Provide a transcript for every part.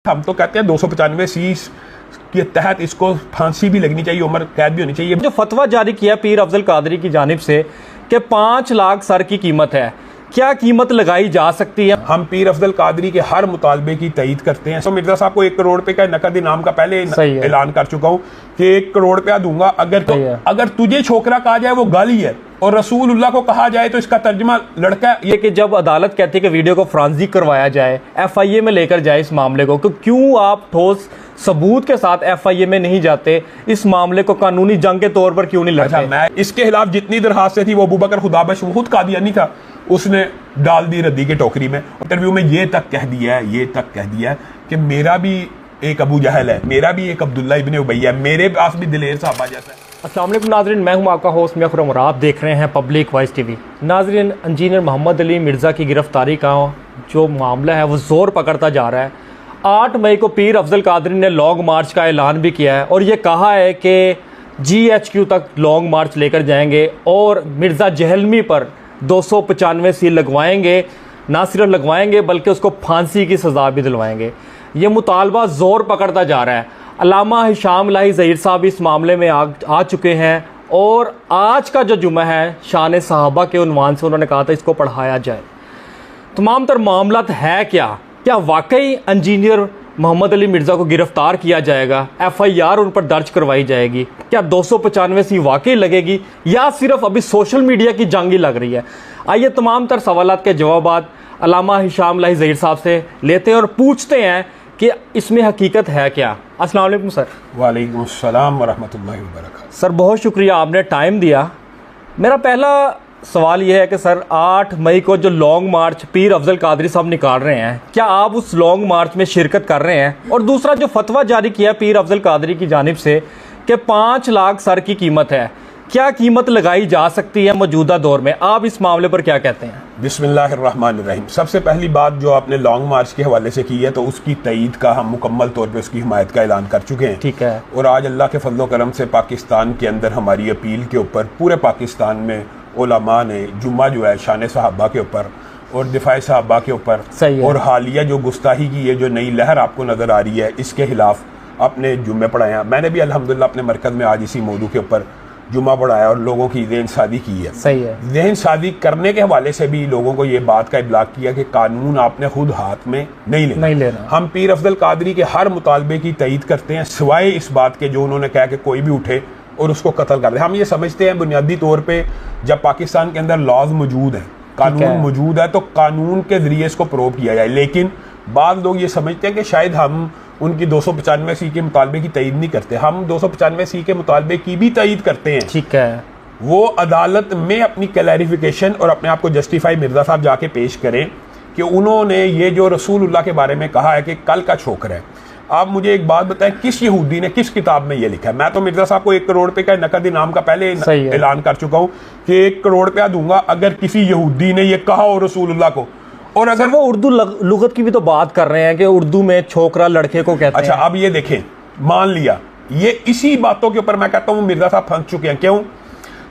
हम तो कहते हैं 295C के तहत इसको फांसी भी लगनी चाहिए, उम्र कैद भी होनी चाहिए। जो फतवा जारी किया पीर अफजल कादरी की जानिब से कि 5 लाख सर की कीमत है, क्या कीमत लगाई जा सकती है? हम पीर अफजल कादरी के हर मुतालबे की तईद करते हैं। तो मिर्जा साहब को 1 करोड़ रुपए का नकद इनाम का पहले ऐलान कर चुका हूँ कि 1 करोड़ रुपया दूंगा अगर तुझे छोकरा कहा जाए वो गाली है और रसूलुल्लाह को कहा जाए तो इसका तर्जुमा लड़का है। ये कि जब अदालत कहती है कि वीडियो को फॉरेंसिक करवाया जाए, FIA में लेकर जाए इस मामले को, तो क्यों आप ठोस सबूत के साथ FIA में नहीं जाते? इस मामले को कानूनी जंग के तौर पर क्यों नहीं लड़ते? अच्छा, मैं इसके खिलाफ जितनी दरखास्तें थी वो अबू बकर खुदाबश वो खुद कादियानी था, उसने डाल दी रद्दी के टोकरी में। इंटरव्यू में ये तक कह दिया है कि मेरा भी एक अबू जहल है, मेरा भी एक अब्दुल्ला इब्ने उबई है, मेरे पास भी दिलेर साहबा जैसा है। अस्सलाम वालेकुम नाज़रीन, मैं हूं आपका होस्ट मैं खुर्रम और आप देख रहे हैं पब्लिक वॉइस TV। नाज़रीन, इंजीनियर मोहम्मद अली मिर्ज़ा की गिरफ्तारी का जो मामला है वो ज़ोर पकड़ता जा रहा है। 8 मई को पीर अफजल कादरी ने लॉन्ग मार्च का ऐलान भी किया है और ये कहा है कि GHQ तक लॉन्ग मार्च लेकर जाएंगे और मिर्ज़ा जहलमी पर 295C लगवाएंगे। ना सिर्फ लगवाएंगे बल्कि उसको फांसी की सज़ा भी दिलवाएंगे। ये मुतालबा ज़ोर पकड़ता जा रहा है। अल्लामा हिशाम लाही ज़हीर साहब इस मामले में आ चुके हैं और आज का जो जुमा है शान सहाबा के उन्वान से उन्होंने कहा था इसको पढ़ाया जाए। तमाम तर मामलात है क्या वाकई इंजीनियर मोहम्मद अली मिर्ज़ा को गिरफ़्तार किया जाएगा? FIR उन पर दर्ज करवाई जाएगी? क्या 295C वाकई लगेगी या सिर्फ अभी सोशल मीडिया की जंग ही लग रही है? आइए तमाम तर सवालात के जवाबात अल्लामा हिशाम लाही ज़हीर साहब से लेते हैं और पूछते हैं कि इसमें हकीकत है क्या। अस्सलाम वालेकुम सर। वालेकुम अस्सलाम व रहमतुल्लाहि व बरकातहू। सर बहुत शुक्रिया, आपने टाइम दिया। मेरा पहला सवाल यह है कि सर 8 मई को जो लॉन्ग मार्च पीर अफजल कादरी साहब निकाल रहे हैं, क्या आप उस लॉन्ग मार्च में शिरकत कर रहे हैं? और दूसरा, जो फतवा जारी किया पीर अफजल कादरी की जानिब से कि 5 लाख सर की कीमत है, क्या कीमत लगाई जा सकती है मौजूदा दौर में? आप इस मामले पर क्या कहते हैं? बिस्मिल्लाहिर्रहमानिर्रहीम। सबसे पहली बात जो आपने लॉन्ग मार्च के हवाले से की है तो उसकी तईद का हम मुकम्मल तौर पे उसकी हिमायत का ऐलान कर चुके हैं। ठीक है। और आज अल्लाह के फजल करम से पाकिस्तान के अंदर हमारी अपील के ऊपर पूरे पाकिस्तान में उलमा ने जुम्मा जो है शान सहाबा के ऊपर और दिफाए सहाबा के ऊपर और हालिया जो गुस्ताही की ये जो नई लहर आपको नज़र आ रही है इसके खिलाफ अपने जुम्मे पढ़ाया। मैंने भी अल्हम्दुलिल्लाह अपने मरकज़ में आज इसी मौजू के ऊपर जुम्मा पढ़ाया और लोगों की ज़हन सादी की है। सही है। ज़हन सादी करने के हवाले से भी लोगों को ये बात का इब्लाग किया कि कानून आपने खुद हाथ में नहीं लेना। हम पीर अफजल कादरी के हर मुतालबे की तईद करते हैं सिवाय इस बात के जो उन्होंने कहा कि कोई भी उठे और उसको कत्ल कर दे। हम ये समझते हैं बुनियादी तौर पे जब पाकिस्तान के अंदर लॉज मौजूद हैं, कानून मौजूद है तो कानून के ज़रिए इसको प्रूव किया जाए। लेकिन बाद लोग ये समझते हैं कि शायद हम उनकी 295C के मुतालबे की तईद नहीं करते, हम 295C के मुतालबे की भी तईद करते हैं। ठीक है। वो अदालत में अपनी क्लैरिफिकेशन और अपने आप को जस्टिफाई मिर्ज़ा साहब जाके पेश करें कि उन्होंने ये जो रसूलुल्लाह के बारे में कहा है कि कल का छोकरा है। आप मुझे एक बात बताएं, किस यहूदी ने किस किताब में ये लिखा है? मैं तो मिर्ज़ा साहब को 1 करोड़ रुपए का नकद इनाम का पहले ऐलान कर चुका हूँ कि 1 करोड़ रुपया दूंगा अगर किसी यहूदी ने ये कहा हो रसूलुल्लाह को। और अगर वो उर्दू लुगत की भी तो बात कर रहे हैं कि उर्दू में छोकरा लड़के को कहते हैं। अच्छा, अब ये देखें, मान लिया ये इसी बातों के ऊपर मैं कहता हूँ मिर्ज़ा साहब फंस चुके हैं। क्यों?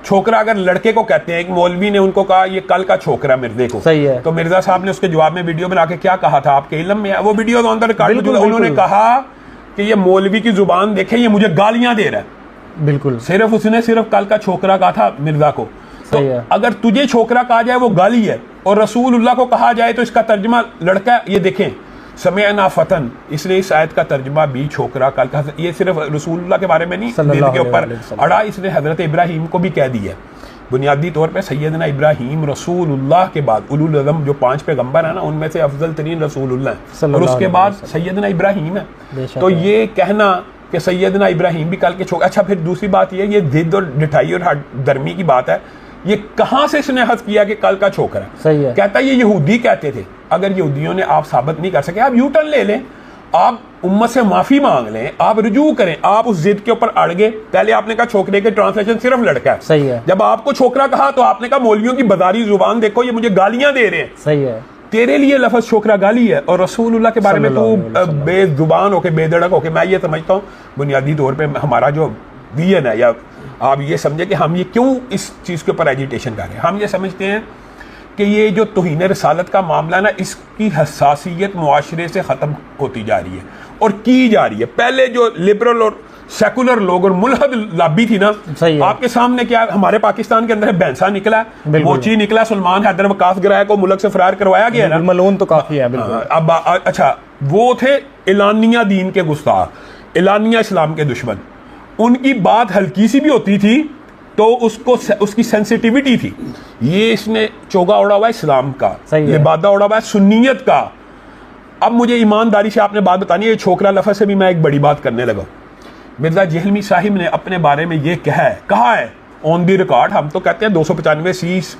छोकरा अगर लड़के को कहते हैं, एक मौलवी ने उनको कहा ये कल का छोकरा मिर्जे को, सही है, तो मिर्जा साहब ने उसके जवाब में वीडियो बना के क्या कहा था आपके इल्म में? वो वीडियो ऑन द रिकॉर्ड, उन्होंने कहा कि ये मौलवी की जुबान देखे, ये मुझे गालियां दे रहा है। बिल्कुल, उसने सिर्फ कल का छोकरा कहा था मिर्जा को। तो अगर तुझे छोकरा कहा जाए वो गाली है और रसूलुल्लाह को कहा जाए तो इसका तर्जुमा लड़का है। ये देखें, समेअना फतन, इसलिए इस आयत का तर्जुमा भी छोकरा कल का। ये सिर्फ रसूलुल्लाह के बारे में नहीं, दिल के ऊपर अड़ा इसने हजरत इब्राहीम को भी कह दी है। बुनियादी तौर पे सैयदना इब्राहीम रसूलुल्लाह के बाद उलुल अज़म जो 5 पैगंबर है ना, उनमें से अफजल तरीन रसूलुल्लाह है और उसके बाद सैयदना इब्राहीम है। तो ये कहना कि सैयदना इब्राहीम भी कल के छोकरा। अच्छा, फिर दूसरी बात ये जिद और ढिठाई और दरमी की बात है। ये कहां से इसने हद किया कि कल का छोकरा? सही है। कहता है ये यहूदी कहते थे। अगर यहूदियों ने आप साबित नहीं कर सके, आप यू टर्न ले लें, आप उम्मत से माफी मांग लें, आप रुजू करें। आप उस जिद के ऊपर अड़ गए। पहले आपने कहा छोकरे के ट्रांसलेशन सिर्फ लड़का है। सही है। जब आपको छोकरा कहा तो आपने कहा मौलवियों की बाजारी जुबान देखो, ये मुझे गालियां दे रहे हैं। सही है। तेरे लिए लफ्ज छोकरा गाली है और रसूलुल्लाह के बारे में तो बेजुबान होके बेधड़क होके। मैं ये समझता हूँ बुनियादी तौर पर हमारा जो विजन है, या आप ये समझे कि हम ये क्यों इस चीज़ के ऊपर एजिटेशन कर रहे हैं। हम ये समझते हैं कि ये जो तौहीन रसालत का मामला ना, इसकी हसासियत मुआशरे से ख़त्म होती जा रही है और की जा रही है। पहले जो लिबरल और सेकुलर लोग और मुल्हद लॉबी थी ना, आपके सामने क्या हमारे पाकिस्तान के अंदर बैंसा निकला, मोची निकला, सलमान हैदर वकास गिराया को मुल्क से फरार करवाया गया ना, मलून तो काफी है। अब अच्छा, वो थे एलानिया दीन के गुस्ताख, एलानिया इस्लाम के दुश्मन। उनकी बात हल्की सी भी होती थी तो उसको उसकी सेंसिटिविटी थी। ये इसने चोगा उड़ा हुआ है इस्लाम का, लिबादा उड़ा हुआ है सुन्नियत का। अब मुझे ईमानदारी से आपने बात बतानी है, छोकरा लफ्ज़ से भी मैं एक बड़ी बात करने लगा। मिर्जा जहलमी साहिब ने अपने बारे में ये कहा है ऑन दी रिकॉर्ड। हम तो कहते हैं 295C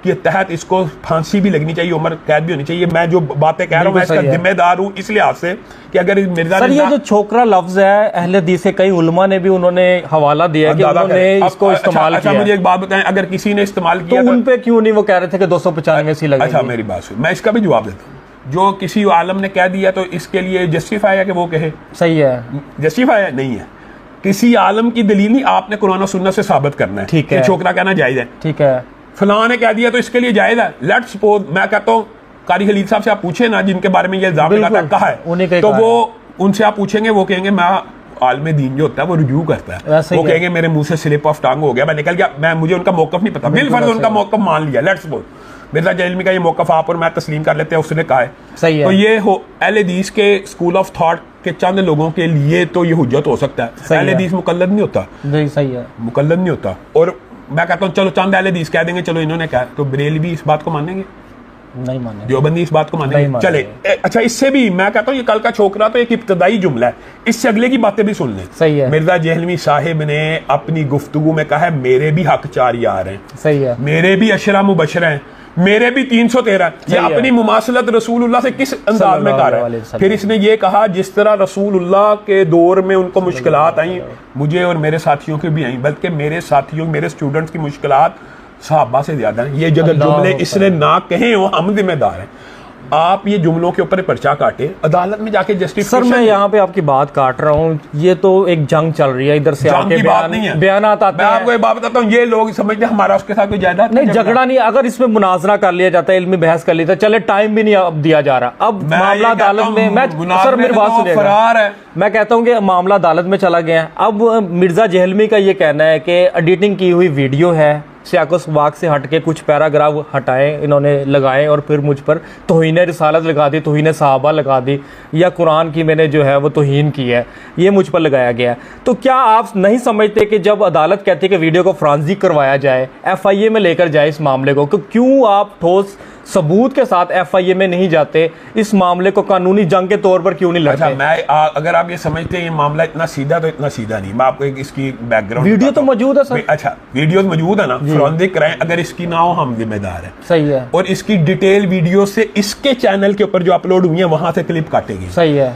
के तहत इसको फांसी भी लगनी चाहिए, उम्र कैद भी होनी चाहिए। मैं जो बातें कह रहा हूँ मैं इसका जिम्मेदार हूँ इस लिहाज से कि अगर मिर्जा सर, ये जो छोकरा लफ्ज है अहले हदीस से कई उलमा ने भी उन्होंने हवाला दिया कि उन्होंने इसको इस्तेमाल किया। मुझे एक बात बताएं, अगर किसी ने इस्तेमाल किया तो उन पे क्यों नहीं वो कह रहे थे कि 295C लगेगी? अच्छा, मेरी बात सुन, मैं इसका भी जवाब देता हूँ। जो किसी आलम ने कह दिया तो इसके लिए जस्टिफाई है कि वो कहे? सही है, जस्टिफाई है नहीं है। किसी आलम की दलील नहीं, आपने कुरान और सुन्नत से साबित करना है। ठीक है, छोकरा कहना जायज है, ठीक है, फलां ने कह दिया तो इसके लिए जायज है। लेट्स सपोज, मैं कहता हूँ कारी खलील साहब से आप पूछे ना, जिनके बारे में ये इल्जाम लगाता है, कहा है, तो वो उनसे आप पूछेंगे, वो कहेंगे मैं आलम दीन जो होता है वो रिव्यू करता है, वो कहेंगे मेरे मुंह से स्लिप ऑफ टंग हो गया, मैं निकल गया, मैं मुझे उनका मौकफ नहीं पता, बिलफर्ज उनका मौकफ मान लिया। लेट्स सपोज मिर्जा जहलमी का ये मौकफ आप और मैं तस्लीम कर लेते हैं, उसने कहा है, सही है। तो ये हो अहले हदीस के स्कूल ऑफ थॉट के चंद लोगों के लिए तो ये हुज्जत हो सकता है। अहले हदीस मुकल्लद नहीं होता, सही है, मुकल्लद नहीं होता। और मैं कहता हूँ चलो चंद अहले हदीस कह देंगे, चलो इन्होंने कहा, तो बरेलवी इस बात को मानेंगे? नहीं मानेंगे। देवबंदी इस बात को मानेंगे? चले अच्छा, इससे भी मैं कहता हूँ ये कल का छोकरा तो एक इब्तदाई जुमला है, इससे अगले की बातें भी सुन लें। सही है। मिर्जा जहलवी साहिब ने अपनी गुफ्तगू में कहा है मेरे भी हक 4 यार हैं, सही है, मेरे भी अशरा मुबशर हैं, मेरे भी 313। ये अपनी मुमासलत रसूलुल्लाह से किस अंदाज में कर रहा है? फिर इसने ये कहा जिस तरह रसूलुल्लाह के दौर में उनको मुश्किलात आई, मुझे और मेरे साथियों की भी आई, बल्कि मेरे साथियों, मेरे स्टूडेंट्स की मुश्किलात सहाबा से ज्यादा हैं। ये जगह जुमले इसने ना कहे हो, हम जिम्मेदार हैं। आप ये जुमलों के ऊपर पर्चा काटे, अदालत में जाके जस्टिफिकेशन। सर, मैं यहाँ पे आपकी बात काट रहा हूँ, ये तो एक जंग चल रही है, इधर से आके बयानात आते हैं। मैं आपको एक बात बताता हूँ, ये लोग समझते हैं हमारा उसके साथ कोई जायदाद नहीं, झगड़ा नहीं। अगर इसमें मुनाजरा कर लिया जाता है, इल्मी बहस कर लिया, चले टाइम भी नहीं दिया जा रहा। अब मामला अदालत में, मैं सर मेरी बात सुनिएगा, मैं कहता हूँ कि मामला अदालत में चला गया है। अब मिर्जा जहलमी का ये कहना है कि एडिटिंग की हुई वीडियो है, सियाको सबाक से हट के कुछ पैराग्राफ हटाए इन्होंने, लगाए, और फिर मुझ पर तौहीन रिसालत लगा दी, तौहीन सहाबा लगा दी, या कुरान की मैंने जो है वो तौहीन की है, ये मुझ पर लगाया गया है। तो क्या आप नहीं समझते कि जब अदालत कहती है कि वीडियो को फॉरेंसिक करवाया जाए, FIA में लेकर जाए इस मामले को, तो क्यों आप ठोस सबूत के साथ FIA में नहीं जाते? इस मामले को कानूनी जंग के तौर पर क्यों नहीं लड़ते? अच्छा, मैं अगर आप ये समझते हैं ये मामला इतना सीधा, तो इतना सीधा नहीं। मैं आपको एक इसकी बैकग्राउंड, वीडियो तो मौजूद है सर। अच्छा, वीडियो मौजूद है ना, फॉरेंसिक कराएं, अगर इसकी ना हो हम जिम्मेदार हैं। सही है। और इसकी डिटेल वीडियो से इसके चैनल के ऊपर जो अपलोड हुई है वहां से क्लिप काटेगी। सही है।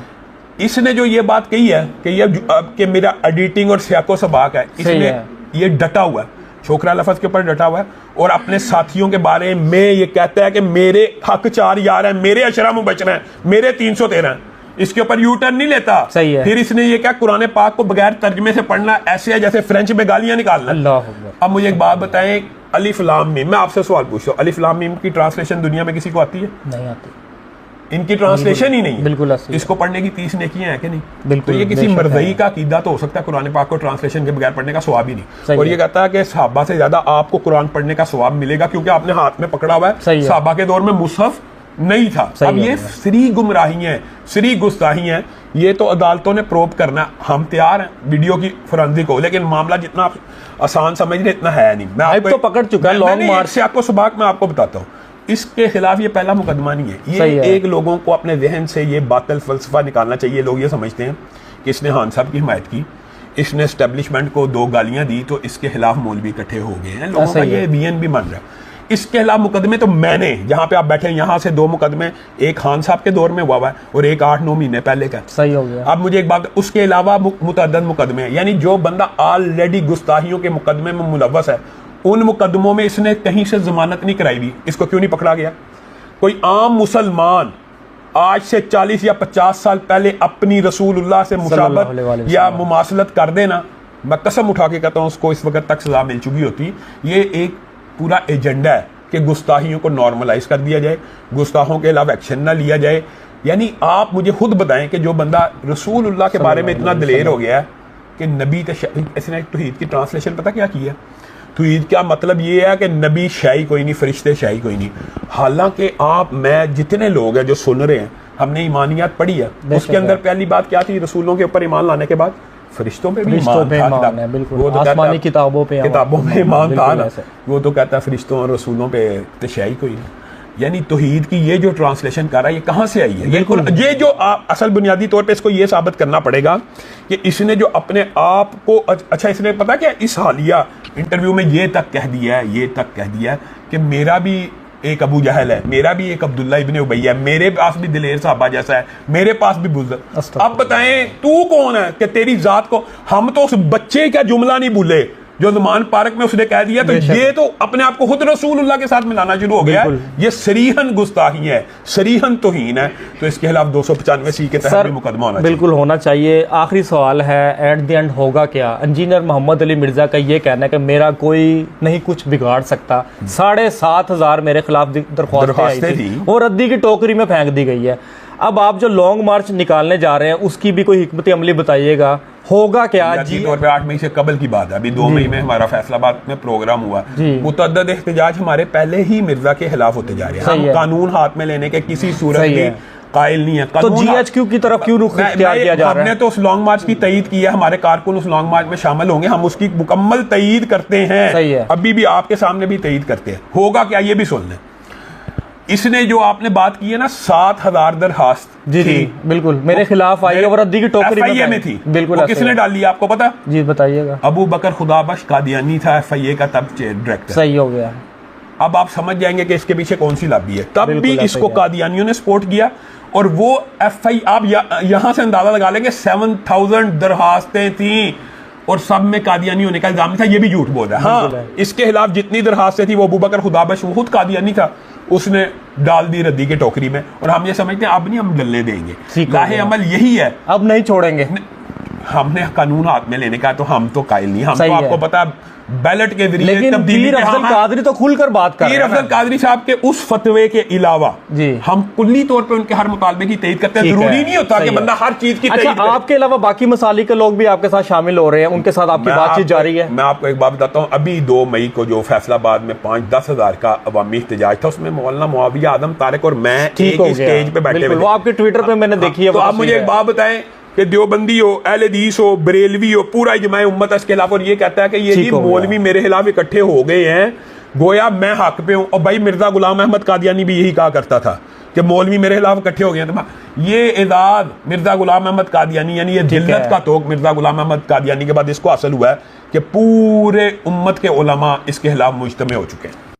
इसने जो ये बात कही है कि ये कि मेरा एडिटिंग और सियाको सबाक है, इसने ये डटा हुआ है, छोकरा लफ्ज के ऊपर डटा हुआ है, और अपने साथियों के बारे में ये कहता है कि मेरे हक 4 यार हैं, मेरे अशरा मुबशर हैं, मेरे 313 हैं। इसके ऊपर यू टर्न नहीं लेता। सही है। फिर इसने ये क्या कुरान पाक को बगैर तर्जमे से पढ़ना ऐसे है जैसे फ्रेंच में गालियां निकालना। अब मुझे एक बात बताएं, अलिफ लाम मीम, मैं आपसे सवाल पूछता हूँ, अलिफ लाम मीम की ट्रांसलेशन दुनिया में किसी को आती है? नहीं आती। इनकी ट्रांसलेशन ही नहीं, बिल्कुल। इसको पढ़ने की 30 नेकियां हैं कि नहीं? बिल्कुल। तो ये किसी मर्ज़ई का अकीदा तो हो सकता है, कुरान पाक को ट्रांसलेशन के बगैर पढ़ने का सवाब ही नहीं। और ये कहता है कि सहाबा से ज्यादा आपको कुरान पढ़ने का सवाब मिलेगा क्योंकि आपने हाथ में पकड़ा हुआ है। सहाबा के दौर में मुसहफ नहीं था। अब ये श्री गुमराही है, श्री गुस्ताही है, ये तो अदालतों ने प्रोब करना। हम तैयार हैं वीडियो की फॉरेंसिक हो, लेकिन मामला जितना आप आसान समझ रहे इतना है नहीं। मैं आपको तो पकड़ चुका है, लॉन्ग मार्च से आपको सबाक मैं आपको बताता हूँ, इसके खिलाफ ये पहला मुकदमा नहीं है। ये एक लोगों को अपने जहन से ये बातिल फलसफा निकालना चाहिए। लोग ये समझते हैं कि इसने खान साहब की हिमायत की, इसने एस्टेब्लिशमेंट को 2 गालियां दी तो इसके खिलाफ मौलवी इकट्ठे हो गए हैं। लोगों का ये बीएन भी मान रहा है। इसके खिलाफ मुकदमे तो मैंने, जहां पे आप बैठे हैं यहाँ से 2 मुकदमे, एक खान साहब के दौर में हुआ है और एक 8-9 महीने पहले का। सही हो गया। अब मुझे एक बात, उसके अलावा मुतअद्दिद मुकदमे हैं, यानी जो बंदा ऑलरेडी गुस्ताहियों के मुकदमे में मुलव्वस है, उन मुकदमों में इसने कहीं से जमानत नहीं कराई हुई, इसको क्यों नहीं पकड़ा गया? कोई आम मुसलमान आज से 40 या 50 साल पहले अपनी रसूलुल्लाह से मुशाबत या मुमासलत कर देना, मैं कसम उठा के कहता हूं उसको इस वक्त तक सजा मिल चुकी होती। ये एक पूरा एजेंडा है कि गुस्ताखियों को नॉर्मलाइज कर दिया जाए, गुस्ताखों के खिलाफ एक्शन ना लिया जाए। यानी आप मुझे खुद बताएं कि जो बंदा रसूलुल्लाह के बारे में इतना दिलेर हो गया है कि नबी इसने तौहीद की ट्रांसलेशन पता क्या की है? तौहीद का मतलब ये है कि नबी शाही कोई नहीं, फरिश्ते शाही कोई नहीं। हालांकि आप मैं जितने लोग हैं जो सुन रहे हैं, हमने ईमानियात पढ़ी है, उसके अंदर पहली बात क्या थी? रसूलों के ऊपर ईमान लाने के बाद फरिश्तों पे भी ईमान था। वो तो आसमानी किताबों पे ईमान था ना, वो तो कहता है फरिश्तों और रसूलों पे तो शाही कोई नहीं। यानी तौहीद की ये जो ट्रांसलेशन कर रहा है ये कहाँ से आई है? बिल्कुल ये जो असल बुनियादी तौर पे इसको ये साबित करना पड़ेगा कि इसने जो अपने आप को अच्छा इसने पता क्या इस हालिया इंटरव्यू में ये तक कह दिया है कि मेरा भी एक अबू जहल है, मेरा भी एक अब्दुल्ला इब्ने उबई है, मेरे पास भी दिलेर साहबा जैसा है, मेरे पास भी बुज़्र। अब बताएं तू कौन है कि तेरी जात को हम तो उस बच्चे का जुमला नहीं भूले जो ज़ुमान पार्क में उसने कह दिया, तो ये तो अपने आप को खुद रसूलुल्लाह के साथ मिलाना शुरू हो गया है। ये सरीहन गुस्ताखी है, सरीहन तौहीन है। तो इसके खिलाफ 295C के तहत भी मुकदमा होना बिल्कुल होना चाहिए। आखिरी सवाल है, एट द एंड होगा क्या? इंजीनियर मोहम्मद अली मिर्जा का ये कहना है कि मेरा कोई नहीं कुछ बिगाड़ सकता। 7,500 मेरे खिलाफ दरख्वास्तें आई थी और रद्दी की टोकरी में फेंक दी गई है। अब आप जो लॉन्ग मार्च निकालने जा रहे हैं उसकी भी कोई हिकमत अमली बताइएगा, होगा क्या? जी तौर पे 8 मई से कबल की बात है, अभी 2 मई में हमारा फैसलाबाद में प्रोग्राम हुआ। मुतअद्दिद एहतजाज हमारे पहले ही मिर्जा के खिलाफ होते जा रहे हैं। हम कानून हाथ में लेने के किसी सूरत भी कायल नहीं है। तो जीएचक्यू की तरफ क्यों रुख इख्तियार किया जा रहा है? हमने तो उस लॉन्ग मार्च की तईद की है, हमारे कारकुन उस लॉन्ग मार्च में शामिल होंगे, हम उसकी मुकम्मल तईद करते हैं। अभी भी आपके सामने भी तईद करते हैं। होगा क्या ये भी सुन लें। इसने जो आपने बात की है ना 7,000 दरखास्त जी बिल्कुल मेरे खिलाफ आई और रद्दी की टोकरी में थी। बिल्कुल किसने डाली आपको पता? जी बताइएगा। अबू बकर खुदाबख्श कादियानी था FIA का तब डायरेक्टर। सही हो गया। अब आप समझ जाएंगे कि इसके पीछे कौन सी लॉबी है। तब भी इसको कादियानियों ने सपोर्ट किया और वो FI आप यहां से अंदाजा लगा लेंगे 7,000 दरखास्तें थी और सब में कादियानी होने का इल्जाम था। ये भी झूठ बोल रहा है। हाँ, इसके खिलाफ जितनी दरखास्तें थी वो अबू बकर खुदाबख्श वो खुद कादियानी था, उसने डाल दी रद्दी के टोकरी में। और हम ये समझते हैं अब नहीं हम डलने देंगे। लाहे अमल यही है, अब नहीं छोड़ेंगे। हमने कानून हाथ में लेने का तो हम तो कायल नहीं। हम तो आपको पता बैलेट के जरिए तब्दीली अफजल कादरी तो खुलकर बात कर रहे हैं। अफजल कादरी साहब के उस फतवे के अलावा हम कुल्ली तौर पे उनके हर मुतालबे की तईद करते हैं। जरूरी नहीं होता कि बंदा हर चीज की तईद करे। आपके अलावा बाकी मसालिक के लोग भी आपके साथ शामिल हो रहे हैं, उनके साथ आपकी बातचीत जारी है। मैं आपको एक बात बताता हूँ, अभी 2 मई को जो फैसलाबाद में 5-10 हजार का अवामी एहतजाज था उसमें मौलाना मुआविया आदम तारिक और मैं एक स्टेज पे बैठे हुए। वो आपके ट्विटर पे मैंने देखी है। तो आप मुझे एक बात बताएं कि देवबंदी हो, अहले हदीस हो, बरेलवी हो, पूरा इजमाए उम्मत इसके खिलाफ, और ये कहता है कि ये मौलवी मेरे खिलाफ इकट्ठे हो गए हैं, गोया मैं हक पे हूं। और भाई मिर्जा गुलाम अहमद कादियानी भी यही कहा करता था कि मौलवी मेरे खिलाफ इकट्ठे हो गए हैं। तो ये एजाज मिर्जा गुलाम अहमद कादियानी यानी ये जिल्लत का तोक मिर्जा गुलाम अहमद कादियानी के बाद इसको हासिल हुआ है कि पूरे उम्मत के उलमा इसके खिलाफ मुज्तमे हो चुके हैं।